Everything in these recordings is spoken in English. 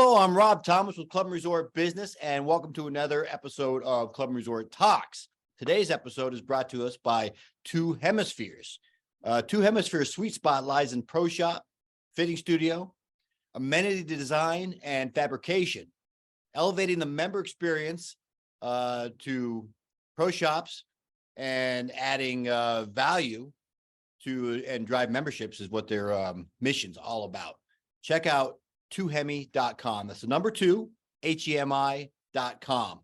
Hello, I'm Rob Thomas with Club and Resort Business, and welcome to another episode of Club and Resort Talks. Today's episode is brought to us by Two Hemispheres. Two Hemispheres' sweet spot lies in pro shop, fitting studio, amenity design, and fabrication, elevating the member experience to pro shops and adding value to and drive memberships is what their mission's all about. Check out twohemi.com. That's the number 2, HEMI.com.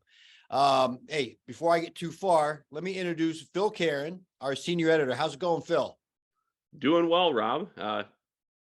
Hey, before I get too far, let me introduce Phil Keren, our senior editor. How's it going, Phil? Doing well, Rob.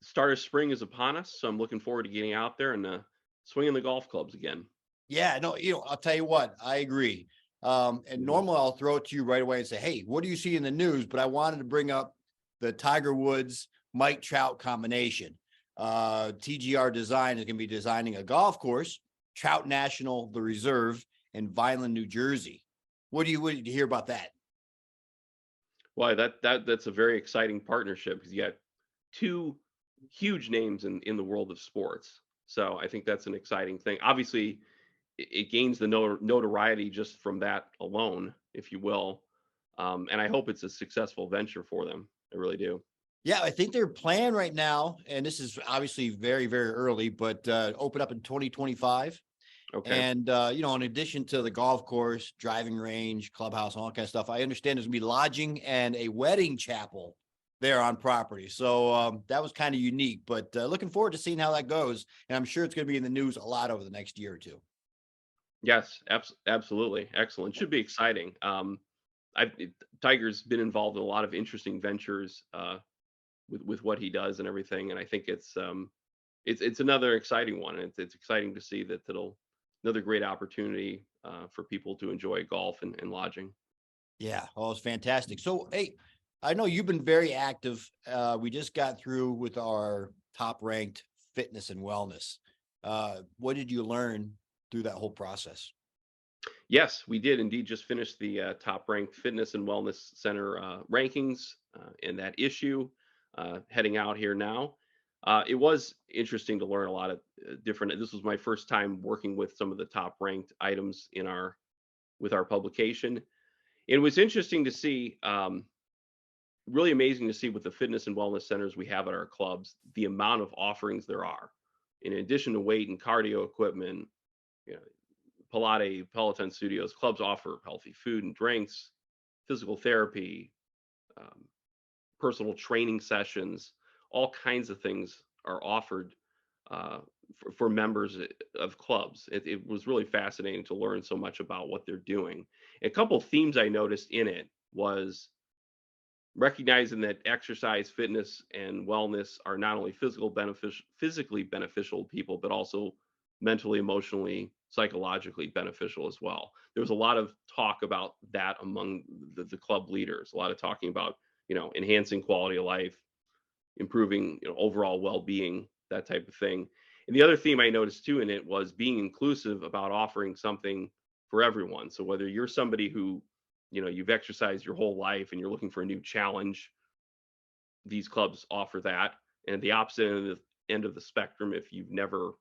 Start of spring is upon us, so I'm looking forward to getting out there and swinging the golf clubs again. Yeah, no, I'll tell you what, I agree. And normally I'll throw it to you right away and say, hey, what do you see in the news? But I wanted to bring up the Tiger Woods, Mike Trout combination. TGR Design is going to be designing a golf course, Trout National, the Reserve in Vineland, New Jersey. What do you hear about that? Well, that's a very exciting partnership because you got two huge names in the world of sports. So I think that's an exciting thing. Obviously, it gains the notoriety just from that alone, if you will. And I hope it's a successful venture for them. I really do. Yeah, I think their plan right now, and this is obviously very, very early, but open up in 2025. Okay. And, in addition to the golf course, driving range, clubhouse, all that kind of stuff, I understand there's going to be lodging and a wedding chapel there on property. So that was kind of unique, but looking forward to seeing how that goes. And I'm sure it's going to be in the news a lot over the next year or two. Yes, absolutely. Excellent. Should be exciting. Tiger's been involved in a lot of interesting ventures with what he does and everything, and I think it's another exciting one. And it's exciting to see that it'll another great opportunity for people to enjoy golf and lodging. Yeah, oh, it's fantastic. So, hey, I know you've been very active. We just got through with our top ranked fitness and wellness. What did you learn through that whole process? Yes, we did indeed just finish the top ranked fitness and wellness center rankings in that issue. Heading out here now. It was interesting to learn a lot of different. This was my first time working with some of the top ranked items in our with our publication. It was interesting to see, really amazing to see with the fitness and wellness centers we have at our clubs, the amount of offerings there are. In addition to weight and cardio equipment, you know, Peloton studios, clubs offer healthy food and drinks, physical therapy, um, personal training sessions, all kinds of things are offered for members of clubs. It was really fascinating to learn so much about what they're doing. A couple themes I noticed in it was recognizing that exercise, fitness, and wellness are not only physically beneficial to people, but also mentally, emotionally, psychologically beneficial as well. There was a lot of talk about that among the club leaders, a lot of talking about, enhancing quality of life, improving, overall well-being, that type of thing. And the other theme I noticed too in it was being inclusive about offering something for everyone. So whether you're somebody who, you've exercised your whole life and you're looking for a new challenge, these clubs offer that. And the opposite end of the spectrum, if you've never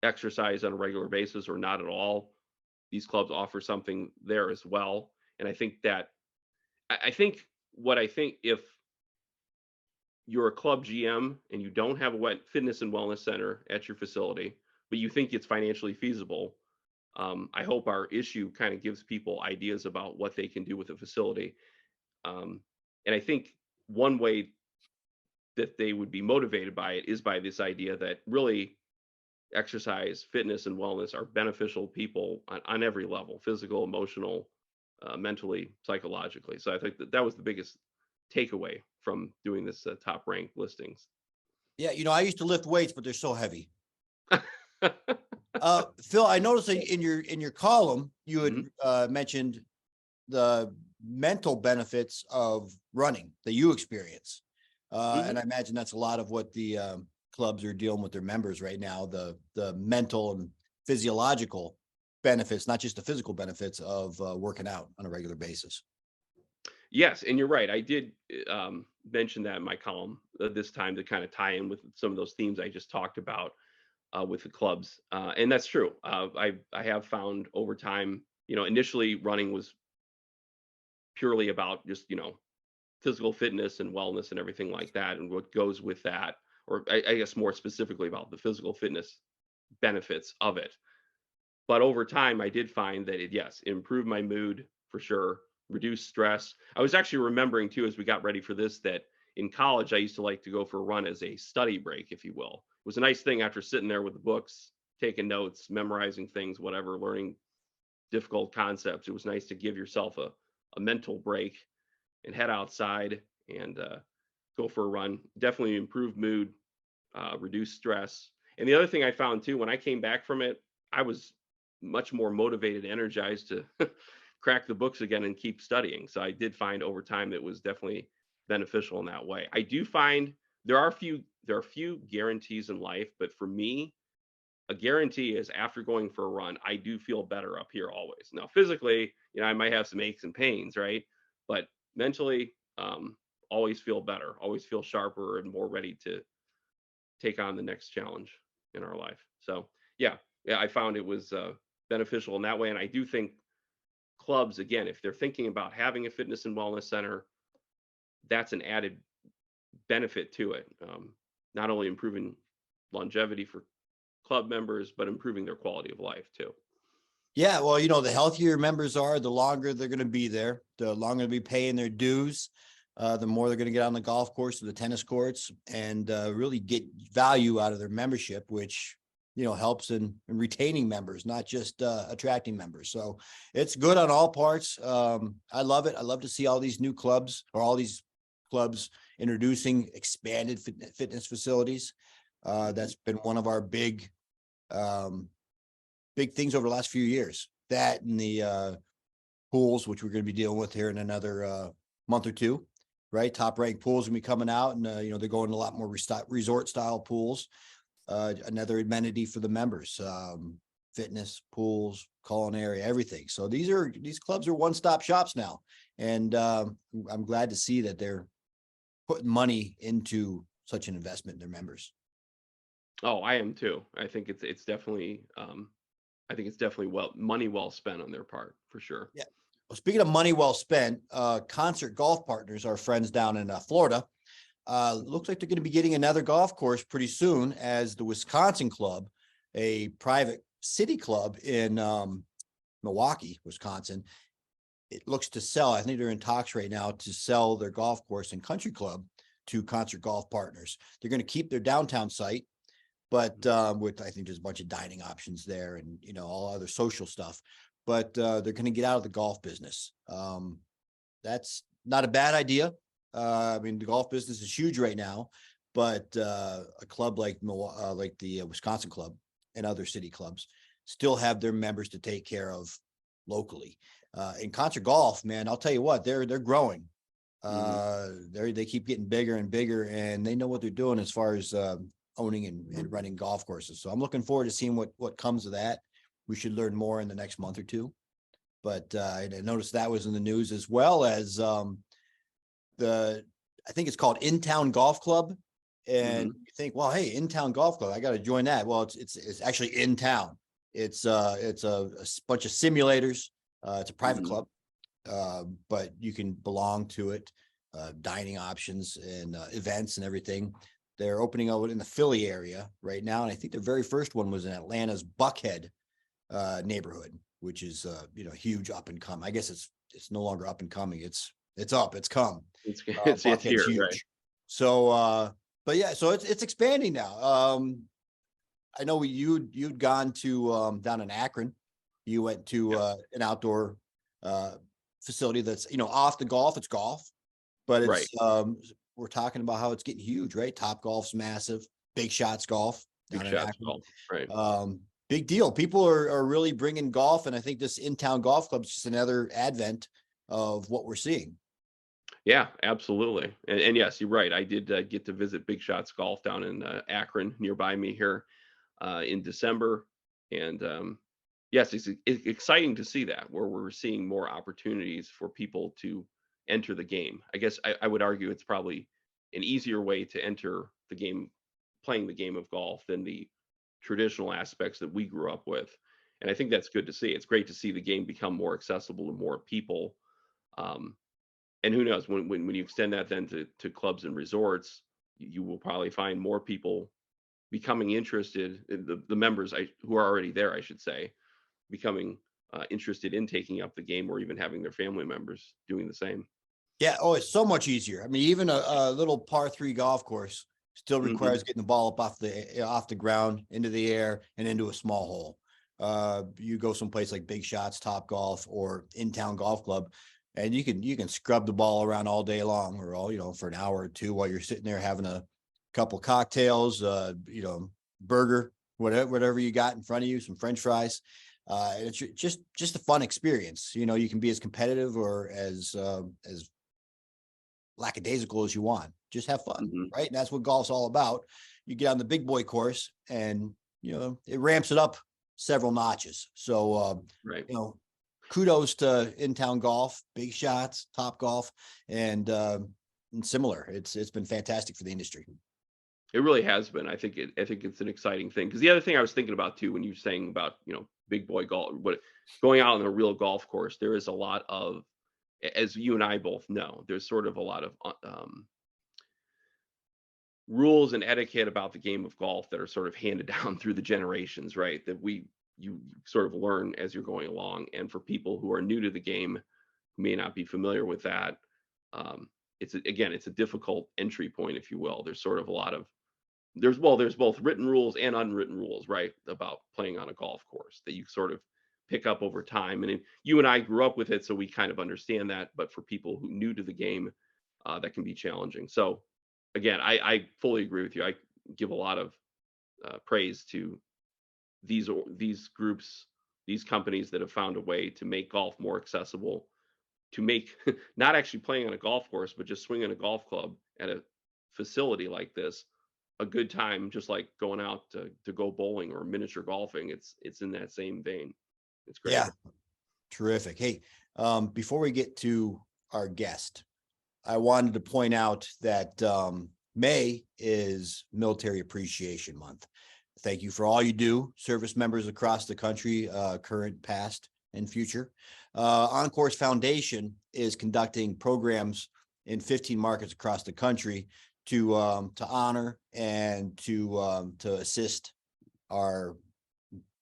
exercised on a regular basis or not at all, these clubs offer something there as well. And I think that I think what I think if you're a club GM and you don't have a fitness and wellness center at your facility, but you think it's financially feasible, I hope our issue kind of gives people ideas about what they can do with a facility. And I think one way that they would be motivated by it is by this idea that really exercise, fitness, and wellness are beneficial to people on every level: physical, emotional, mentally, psychologically. So I think that was the biggest takeaway from doing this top ranked listings. Yeah, I used to lift weights, but they're so heavy. Phil, I noticed that in your column, you Mhm. had mentioned the mental benefits of running that you experience. And I imagine that's a lot of what the clubs are dealing with their members right now, the mental and physiological benefits, not just the physical benefits of working out on a regular basis. Yes, and you're right. I did mention that in my column this time to kind of tie in with some of those themes I just talked about. with the clubs, and that's true. I have found over time, initially running was purely about just physical fitness and wellness and everything like that, and what goes with that, or I guess more specifically about the physical fitness benefits of it. But over time, I did find that yes, it improved my mood for sure, reduced stress. I was actually remembering too, as we got ready for this, that in college, I used to like to go for a run as a study break, if you will. It was a nice thing after sitting there with the books, taking notes, memorizing things, whatever, learning difficult concepts. It was nice to give yourself a mental break and head outside and go for a run. Definitely improved mood, reduce stress. And the other thing I found too, when I came back from it, I was much more motivated, energized to crack the books again and keep studying. So I did find over time it was definitely beneficial in that way. I do find there are few guarantees in life, but for me, a guarantee is after going for a run, I do feel better up here always. Now, physically, I might have some aches and pains, right? But mentally, always feel better, always feel sharper and more ready to take on the next challenge in our life. So yeah, I found it was beneficial in that way. And I do think clubs, again, if they're thinking about having a fitness and wellness center, that's an added benefit to it. Not only improving longevity for club members, but improving their quality of life too. Yeah, well, the healthier members are, the longer they're going to be there, the longer they'll be paying their dues, the more they're going to get on the golf course or the tennis courts and really get value out of their membership, which, helps in retaining members, not just attracting members. So it's good on all parts. I love it. I love to see all these new clubs or all these clubs introducing expanded fitness facilities. That's been one of our um, big things over the last few years. That and the pools, which we're going to be dealing with here in another month or two, right? Top ranked pools will be coming out, and they're going to a lot more resort style pools. Another amenity for the members, fitness, pools, culinary, everything. So these clubs are one stop shops now, and I'm glad to see that they're putting money into such an investment in their members. Oh, I am too. I think it's definitely money well spent on their part for sure. Yeah. Well, speaking of money well spent, Concert Golf Partners, our friends down in Florida, looks like they're going to be getting another golf course pretty soon, as the Wisconsin Club, a private city club in Milwaukee, Wisconsin. It looks to sell. I think they're in talks right now to sell their golf course and country club to Concert Golf Partners. They're going to keep their downtown site, but with, I think there's a bunch of dining options there and all other social stuff. But they're going to get out of the golf business. That's not a bad idea. I mean, the golf business is huge right now, but a club like the Wisconsin Club and other city clubs still have their members to take care of locally. In Concert Golf, man, I'll tell you what, they're growing. They keep getting bigger and bigger, and they know what they're doing as far as owning and running golf courses. So I'm looking forward to seeing what comes of that. We should learn more in the next month or two. But I noticed that was in the news, as well as I think it's called In Town Golf Club. And Hmm. you think, well, hey, In Town Golf Club, I got to join that. Well, it's actually in town. It's a bunch of simulators. It's a private Hmm. club, but you can belong to it. Dining options and events and everything. They're opening out in the Philly area right now, and I think their very first one was in Atlanta's Buckhead neighborhood, which is huge up and coming. I guess it's no longer up and coming. It's up, it's come. It's Buckhead's here, right? huge. So but yeah, so it's expanding now. I know you'd gone to down in Akron. You went to Yeah, an outdoor facility that's off the golf. It's golf, but right. it's we're talking about how it's getting huge, right? Top Golf's massive. Big Shots Golf Big down in shots, Akron. golf, right? Big deal. People are really bringing golf, and I think this in-town golf club is just another advent of what we're seeing. Yeah, absolutely. And yes, you're right. I did get to visit Big Shots Golf down in Akron, nearby me here, in December, and yes, it's exciting to see that where we're seeing more opportunities for people to enter the game. I guess I would argue it's probably an easier way to enter the game, playing the game of golf, than the traditional aspects that we grew up with. And I think that's good to see. It's great to see the game become more accessible to more people. Um, and who knows, when you extend that then to clubs and resorts, you will probably find more people becoming interested, the members who are already there, I should say, becoming interested in taking up the game, or even having their family members doing the same. Yeah. Oh, it's so much easier. I mean, even a little par 3 golf course still Hmm. requires getting the ball up off the ground into the air and into a small hole. You go someplace like Big Shots, Top Golf, or In Town Golf Club, and you can scrub the ball around all day long, or all for an hour or two while you're sitting there having a couple cocktails, burger, whatever you got in front of you, some French fries. It's just a fun experience. You can be as competitive or as lackadaisical as you want. Just have fun, Hmm. right? And that's what golf's all about. You get on the big boy course, and it ramps it up several notches. So, Right. kudos to In Town Golf, Big Shots, Top Golf, and similar. It's been fantastic for the industry. It really has been. I think it's an exciting thing, because the other thing I was thinking about too, when you're saying about big boy golf, what going out on a real golf course, there is a lot of, as you and I both know, there's sort of a lot of rules and etiquette about the game of golf that are sort of handed down through the generations, right? That you sort of learn as you're going along. And for people who are new to the game, who may not be familiar with that, um, again, it's a difficult entry point, if you will. There's sort of a lot of there's both written rules and unwritten rules, right, about playing on a golf course that you sort of pick up over time. And you and I grew up with it, so we kind of understand that. But for people who new to the game, that can be challenging. So again, I fully agree with you. I give a lot of praise to these groups, these companies that have found a way to make golf more accessible, to make not actually playing on a golf course, but just swinging a golf club at a facility like this a good time, just like going out to go bowling or miniature golfing. It's in that same vein. It's great. Yeah, terrific. Hey, before we get to our guest, I wanted to point out that May is Military Appreciation Month. Thank you for all you do, service members across the country, current, past, and future. Encore's Foundation is conducting programs in 15 markets across the country to honor and to assist our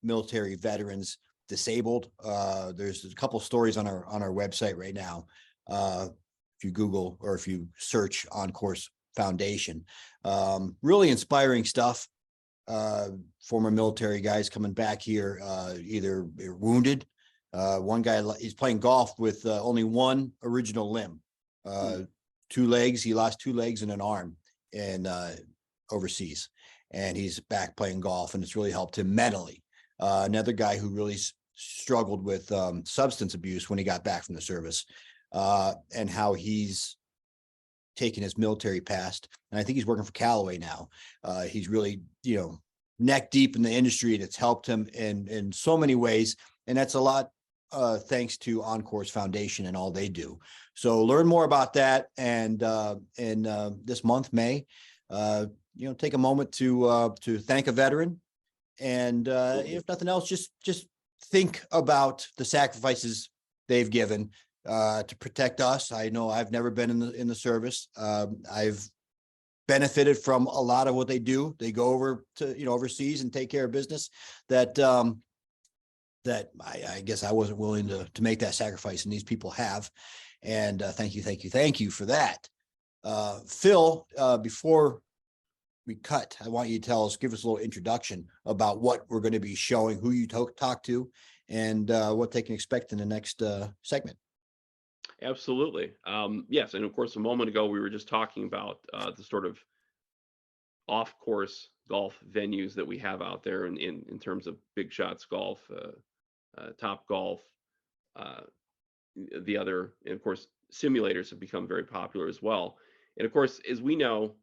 military veterans disabled. There's a couple stories on our website right now. If you Google or if you search Encore's Foundation, really inspiring stuff. Former military guys coming back here, either wounded. One guy, he's playing golf with only one original limb, Mm. 2 legs. He lost 2 legs and an arm in overseas, and he's back playing golf, and it's really helped him mentally. Another guy who really struggled with substance abuse when he got back from the service, and how he's taken his military past, and I think he's working for Callaway now. He's really, neck deep in the industry, and it's helped him in so many ways. And that's a lot thanks to Encore's Foundation and all they do. So learn more about that. And in this month, May, take a moment to thank a veteran. And Absolutely. if nothing else, just think about the sacrifices they've given to protect us. I know I've never been in the service. I've benefited from a lot of what they do. They go over to overseas and take care of business that that I guess I wasn't willing to make that sacrifice, and these people have. And thank you for that. Phil, before we cut, I want you to give us a little introduction about what we're going to be showing, who you talk to, and what they can expect in the next segment. Absolutely. Yes, and of course, a moment ago we were just talking about the sort of off-course golf venues that we have out there, in terms of Big Shots Golf, Top Golf, uh, the other, and of course, simulators have become very popular as well. And of course, as we know,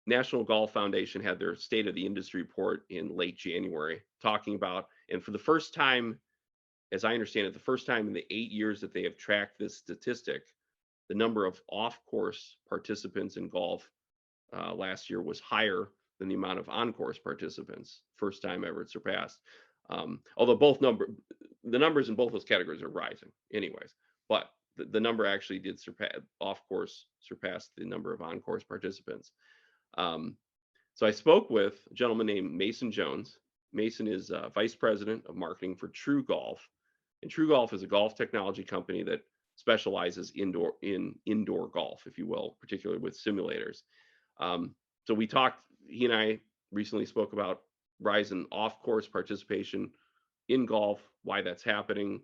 National Golf Foundation had their State of the Industry report in late January, talking about, and for the first time, as I understand it, the first time in the 8 years that they have tracked this statistic, the number of off-course participants in golf last year was higher than the amount of on-course participants. First time ever it surpassed. Although the numbers in both those categories are rising anyways, but the number actually did surpass the number of on-course participants. So I spoke with a gentleman named Mason Jones. Mason is vice president of marketing for TruGolf, and TruGolf is a golf technology company that specializes in indoor golf, if you will, particularly with simulators. So he and I recently spoke about rise in off-course participation in golf, why that's happening,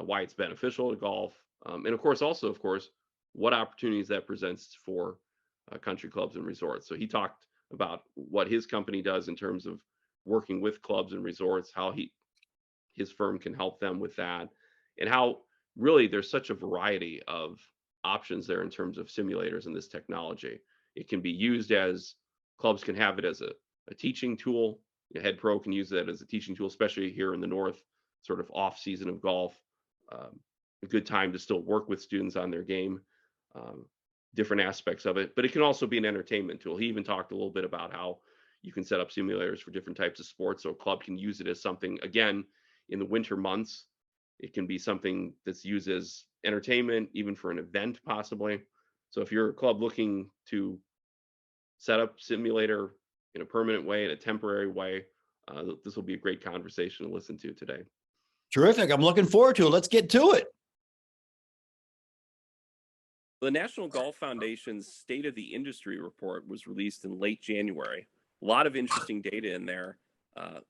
why it's beneficial to golf, and of course, what opportunities that presents for country clubs and resorts. So he talked about what his company does in terms of working with clubs and resorts, how his firm can help them with that, and how really there's such a variety of options there in terms of simulators and this technology. It can be used as clubs can have it as a teaching tool. Head Pro can use that as a teaching tool, especially here in the North, sort of off season of golf. A good time to still work with students on their game, different aspects of it. But it can also be an entertainment tool. He even talked a little bit about how you can set up simulators for different types of sports. So a club can use it as something, again, in the winter months. It can be something that's used as entertainment, even for an event, possibly. So if you're a club looking to set up simulator in a permanent way, in a temporary way, this will be a great conversation to listen to today. Terrific. I'm looking forward to it. Let's get to it. The National Golf Foundation's State of the Industry report was released in late January. A lot of interesting data in there.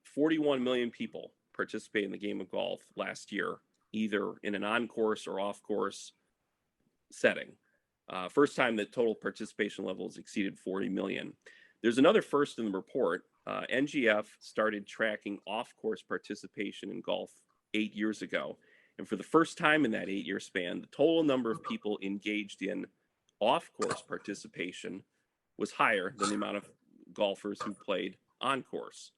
41 million people participated in the game of golf last year, either in an on-course or off-course setting. First time that total participation levels exceeded 40 million. There's another first in the report. NGF started tracking off-course participation in golf 8 years ago. And for the first time in that 8-year span, the total number of people engaged in off-course participation was higher than the amount of golfers who played on-course.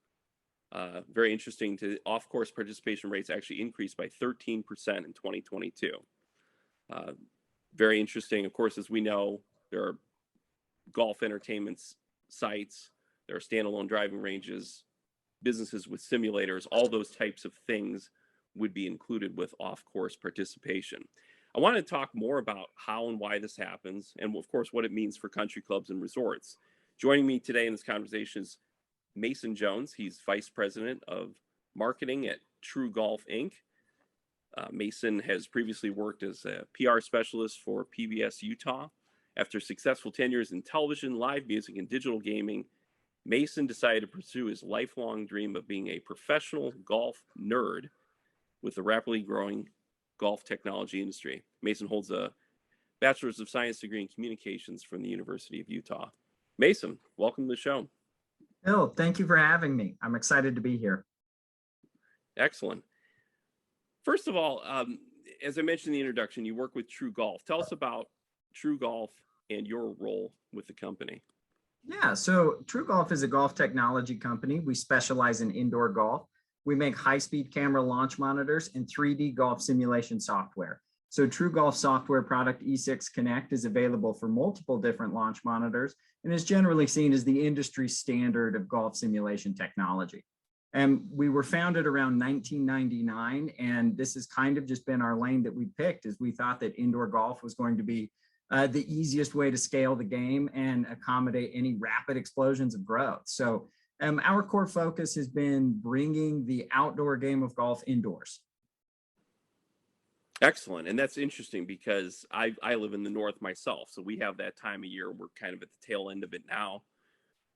Very interesting. Off-course participation rates actually increased by 13% in 2022. Very interesting. Of course, as we know, there are golf entertainment sites, there are standalone driving ranges, businesses with simulators, all those types of things would be included with off-course participation. I want to talk more about how and why this happens, and of course, what it means for country clubs and resorts. Joining me today in this conversation is Mason Jones. He's Vice President of Marketing at TruGolf, Inc. Mason has previously worked as a PR specialist for PBS Utah. After successful tenures in television, live music, and digital gaming, Mason decided to pursue his lifelong dream of being a professional golf nerd with the rapidly growing golf technology industry. Mason holds a Bachelor's of Science degree in communications from the University of Utah. Mason, welcome to the show. Bill, thank you for having me. I'm excited to be here. Excellent. First of all, as I mentioned in the introduction, you work with TruGolf. Tell us about TruGolf and your role with the company. Yeah, so TruGolf is a golf technology company. We specialize in indoor golf. We make high-speed camera launch monitors and 3D golf simulation software. So TruGolf software product E6 Connect is available for multiple different launch monitors and is generally seen as the industry standard of golf simulation technology. And we were founded around 1999, and this has kind of just been our lane that we picked, as we thought that indoor golf was going to be the easiest way to scale the game and accommodate any rapid explosions of growth. So our core focus has been bringing the outdoor game of golf indoors. Excellent. And that's interesting because I live in the North myself. So we have that time of year. We're kind of at the tail end of it now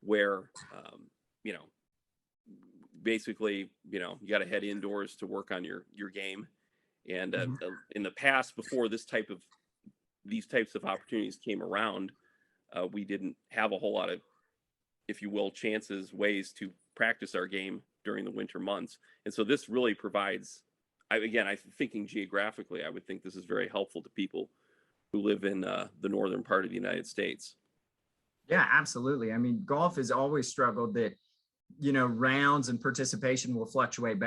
where, basically, you got to head indoors to work on your game. And in the past, before these types of opportunities came around, we didn't have a whole lot of, if you will, ways to practice our game during the winter months. And so this really provides, I'm thinking geographically, I would think this is very helpful to people who live in the northern part of the United States. Yeah, absolutely. I mean, golf has always struggled that, rounds and participation will fluctuate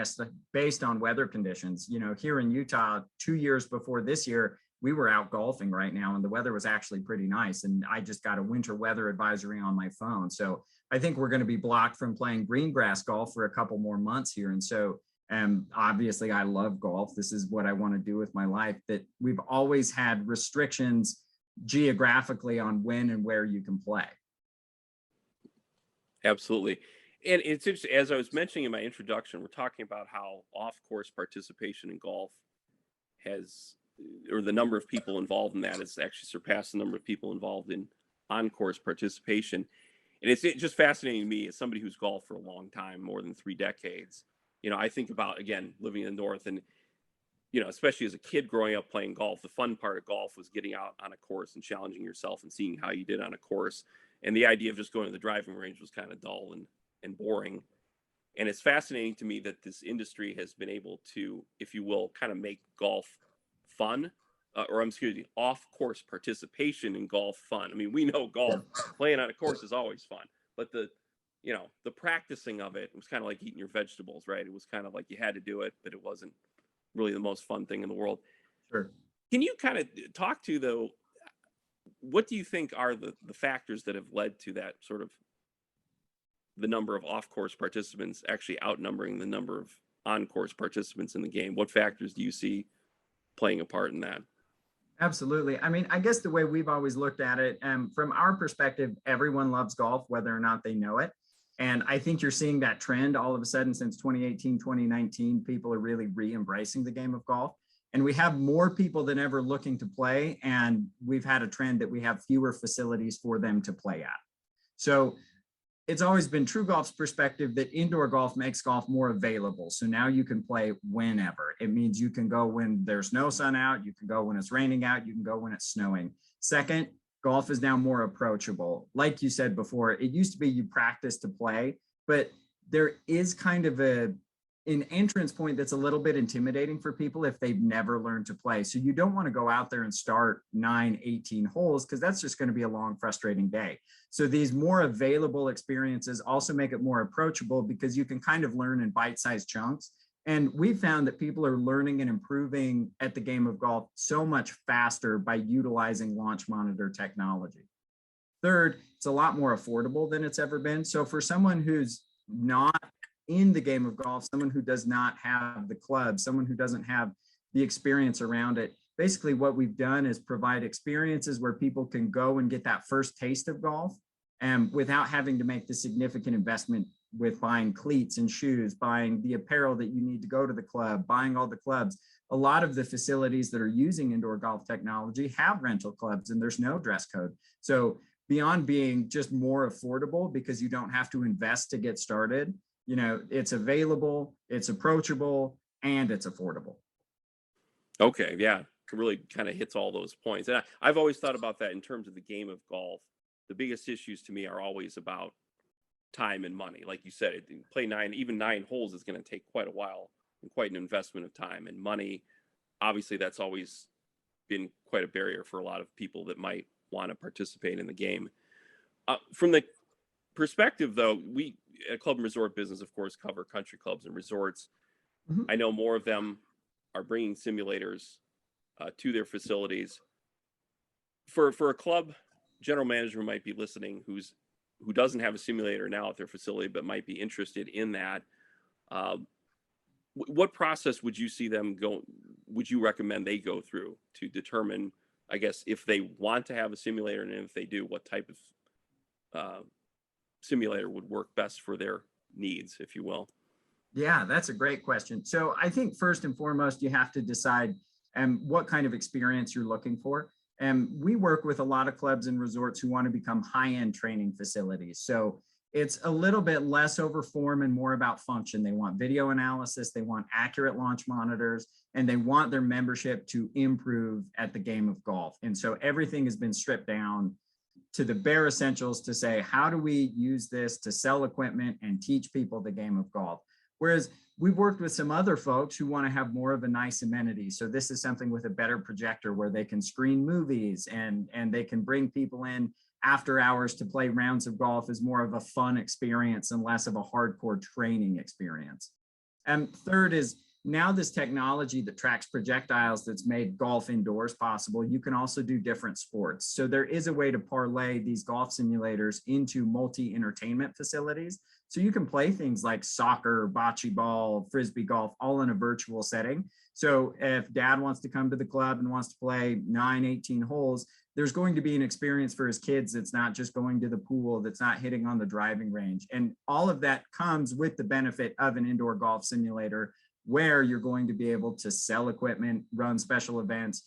based on weather conditions. Here in Utah, 2 years before this year, we were out golfing right now and the weather was actually pretty nice. And I just got a winter weather advisory on my phone. So I think we're going to be blocked from playing green grass golf for a couple more months here. And so obviously I love golf. This is what I want to do with my life, that we've always had restrictions geographically on when and where you can play. Absolutely. And it's interesting, as I was mentioning in my introduction, we're talking about how off-course participation in golf has, or the number of people involved in that has actually surpassed the number of people involved in on-course participation. And it's just fascinating to me as somebody who's golfed for a long time, more than 3 decades. You know, I think about, again, living in the North, and, you know, especially as a kid growing up playing golf, the fun part of golf was getting out on a course and challenging yourself and seeing how you did on a course. And the idea of just going to the driving range was kind of dull and boring. And it's fascinating to me that this industry has been able to, if you will, kind of make golf fun, off-course participation in golf fun. I mean, we know golf, playing on a course is always fun, but the practicing of it was kind of like eating your vegetables, right? It was kind of like you had to do it, but it wasn't really the most fun thing in the world. Sure. Can you kind of talk to, though, what do you think are the factors that have led to that sort of the number of off-course participants actually outnumbering the number of on-course participants in the game? What factors do you see playing a part in that? Absolutely. I mean, I guess the way we've always looked at it, from our perspective, everyone loves golf, whether or not they know it. And I think you're seeing that trend all of a sudden since 2018, 2019, people are really re-embracing the game of golf. And we have more people than ever looking to play. And we've had a trend that we have fewer facilities for them to play at. So it's always been TruGolf's perspective that indoor golf makes golf more available. So now you can play whenever. It means you can go when there's no sun out, you can go when it's raining out, you can go when it's snowing. Second, golf is now more approachable. Like you said before, it used to be you practice to play, but there is kind of an entrance point that's a little bit intimidating for people if they've never learned to play. So you don't want to go out there and start 9, 18 holes, because that's just going to be a long, frustrating day. So these more available experiences also make it more approachable, because you can kind of learn in bite-sized chunks. And we found that people are learning and improving at the game of golf so much faster by utilizing launch monitor technology. Third, it's a lot more affordable than it's ever been. So for someone who's not in the game of golf, someone who does not have the club, someone who doesn't have the experience around it, basically what we've done is provide experiences where people can go and get that first taste of golf, and without having to make the significant investment with buying cleats and shoes, buying the apparel that you need to go to the club, buying all the clubs. A lot of the facilities that are using indoor golf technology have rental clubs, and there's no dress code. So beyond being just more affordable because you don't have to invest to get started, you know, it's available, it's approachable, and it's affordable. Okay, yeah, it really kind of hits all those points. And I've always thought about that in terms of the game of golf. The biggest issues to me are always about time and money. Like you said, play 9 holes is going to take quite a while and quite an investment of time and money. Obviously, that's always been quite a barrier for a lot of people that might want to participate in the game. From the perspective, though, we at Club and Resort Business, of course, cover country clubs and resorts. Mm-hmm. I know more of them are bringing simulators to their facilities. For a club general manager who might be listening, who doesn't have a simulator now at their facility but might be interested in that, what process would you see them go? Would you recommend they go through to determine, I guess, if they want to have a simulator, and if they do, what type of simulator would work best for their needs, if you will? Yeah, that's a great question. So I think first and foremost, you have to decide what kind of experience you're looking for. And we work with a lot of clubs and resorts who want to become high-end training facilities. So it's a little bit less over form and more about function. They want video analysis, they want accurate launch monitors, and they want their membership to improve at the game of golf. And so everything has been stripped down to the bare essentials to say, how do we use this to sell equipment and teach people the game of golf? Whereas we've worked with some other folks who want to have more of a nice amenity. So this is something with a better projector where they can screen movies and they can bring people in after hours to play rounds of golf as more of a fun experience and less of a hardcore training experience. And third is now this technology that tracks projectiles that's made golf indoors possible, you can also do different sports. So there is a way to parlay these golf simulators into multi-entertainment facilities. So you can play things like soccer, bocce ball, frisbee golf, all in a virtual setting. So if dad wants to come to the club and wants to play 18 holes, there's going to be an experience for his kids that's not just going to the pool, that's not hitting on the driving range. And all of that comes with the benefit of an indoor golf simulator, where you're going to be able to sell equipment, run special events,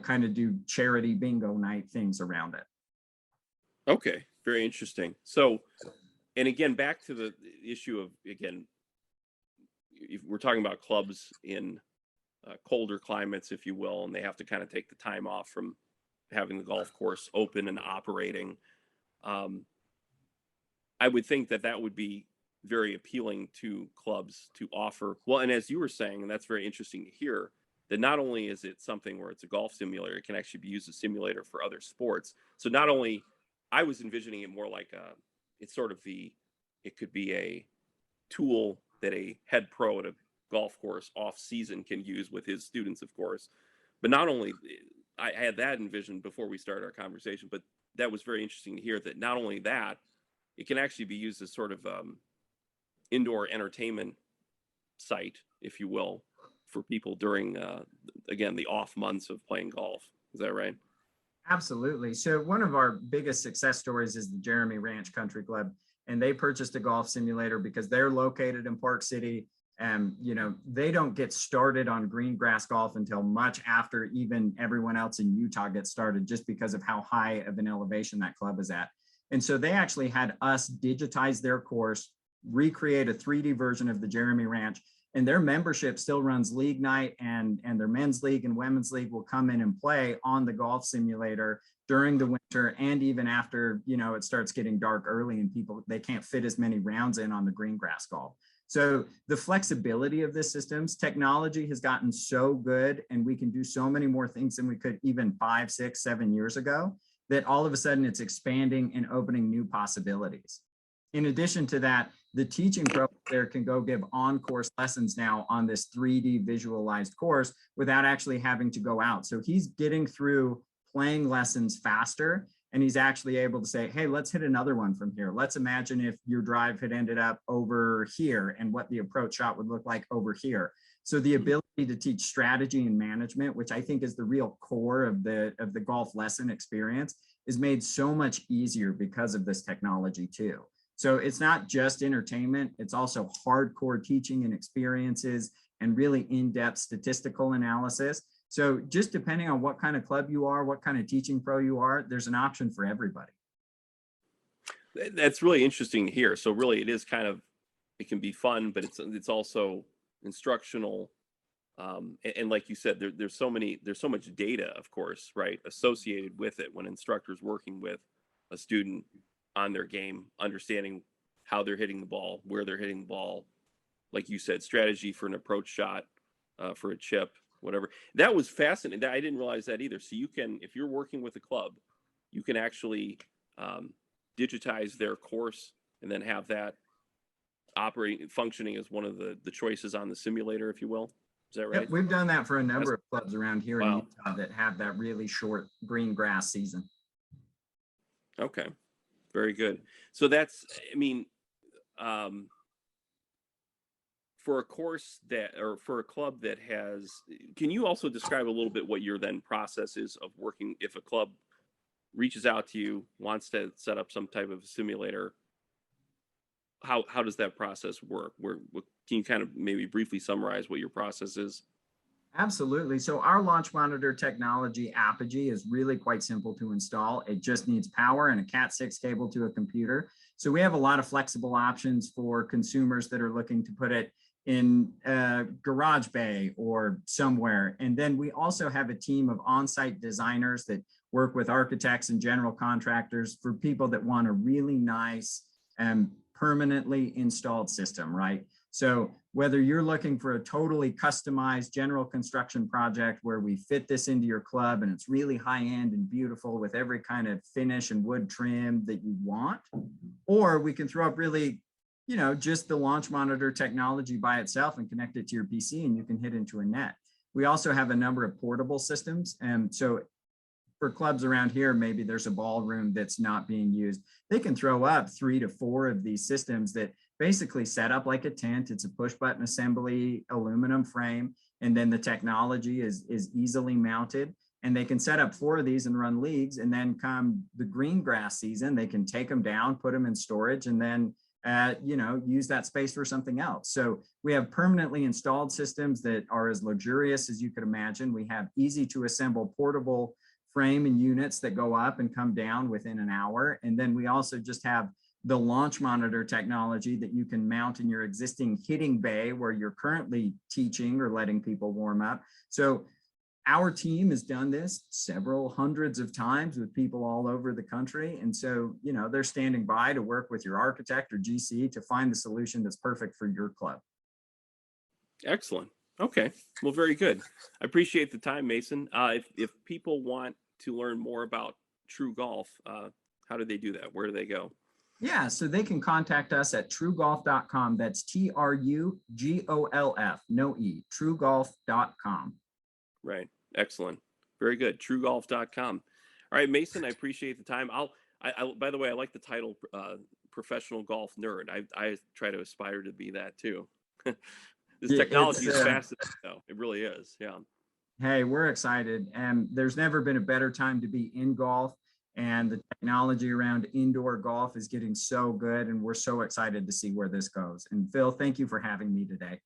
kind of do charity bingo night things around it. Okay, very interesting. So, and again, back to the issue of, again, if we're talking about clubs in colder climates, if you will, and they have to kind of take the time off from having the golf course open and operating. I would think that would be very appealing to clubs to offer. Well, and as you were saying, and that's very interesting to hear, that not only is it something where it's a golf simulator, it can actually be used as a simulator for other sports. So not only, I was envisioning it more like it could be a tool that a head pro at a golf course off season can use with his students, of course. But not only, I had that envisioned before we started our conversation, but that was very interesting to hear that not only that, it can actually be used as sort of indoor entertainment site, if you will, for people during, again, the off months of playing golf. Is that right? Absolutely. So one of our biggest success stories is the Jeremy Ranch Country Club, and they purchased a golf simulator because they're located in Park City. And, they don't get started on green grass golf until much after even everyone else in Utah gets started, just because of how high of an elevation that club is at. And so they actually had us digitize their course, recreate a 3D version of the Jeremy Ranch, and their membership still runs league night, and their men's league and women's league will come in and play on the golf simulator during the winter, and even after, it starts getting dark early and they can't fit as many rounds in on the green grass golf. So the flexibility of this systems, technology has gotten so good, and we can do so many more things than we could even 5, 6, 7 years ago, that all of a sudden it's expanding and opening new possibilities. In addition to that, the teaching pro there can go give on-course lessons now on this 3D visualized course without actually having to go out. So he's getting through playing lessons faster, and he's actually able to say, hey, let's hit another one from here. Let's imagine if your drive had ended up over here and what the approach shot would look like over here. So the ability to teach strategy and management, which I think is the real core of the golf lesson experience, is made so much easier because of this technology too. So it's not just entertainment, it's also hardcore teaching and experiences and really in-depth statistical analysis. So just depending on what kind of club you are, what kind of teaching pro you are, there's an option for everybody. That's really interesting to hear. So really it is kind of, it can be fun, but it's also instructional. And like you said, there's so much data, of course, right, associated with it when instructors working with a student on their game, understanding how they're hitting the ball, where they're hitting the ball, like you said, strategy for an approach shot, for a chip, whatever. That was fascinating. I didn't realize that either. So you can, if you're working with a club, you can actually digitize their course and then have that functioning as one of the choices on the simulator, if you will. Is that right? Yep, we've done that for a number of clubs around here in Utah that have that really short green grass season. Okay, very good. So that's, I mean, for a course that, or for a club that has, can you also describe a little bit what your then process is of working, if a club reaches out to you, wants to set up some type of simulator, how does that process work? Can you kind of maybe briefly summarize what your process is? Absolutely. So our launch monitor technology, Apogee, is really quite simple to install. It just needs power and a Cat6 cable to a computer. So we have a lot of flexible options for consumers that are looking to put it in a garage bay or somewhere. And then we also have a team of on-site designers that work with architects and general contractors for people that want a really nice and permanently installed system, right? So whether you're looking for a totally customized general construction project where we fit this into your club and it's really high end and beautiful with every kind of finish and wood trim that you want, or we can throw up really just the launch monitor technology by itself and connect it to your PC and you can hit into a net. We also have a number of portable systems. And so for clubs around here, maybe there's a ballroom that's not being used. They can throw up 3 to 4 of these systems that basically set up like a tent. It's a push button assembly, aluminum frame, and then the technology is easily mounted. And they can set up 4 of these and run leagues. And then come the green grass season, they can take them down, put them in storage, and then use that space for something else. So we have permanently installed systems that are as luxurious as you could imagine. We have easy to assemble portable frame and units that go up and come down within an hour. And then we also just have the launch monitor technology that you can mount in your existing hitting bay where you're currently teaching or letting people warm up. So our team has done this several hundreds of times with people all over the country. And so, they're standing by to work with your architect or GC to find the solution that's perfect for your club. Excellent. Okay. Well, very good. I appreciate the time, Mason. If people want to learn more about TruGolf, how do they do that? Where do they go? Yeah, so they can contact us at TruGolf.com. That's TRUGOLF, no E, TruGolf.com. Right. Excellent. Very good. TruGolf.com. All right, Mason, I appreciate the time. By the way, I like the title, professional golf nerd. I try to aspire to be that too. This technology is fascinating, though. It really is. Yeah. Hey, we're excited. And there's never been a better time to be in golf. And the technology around indoor golf is getting so good. And we're so excited to see where this goes. And Phil, thank you for having me today.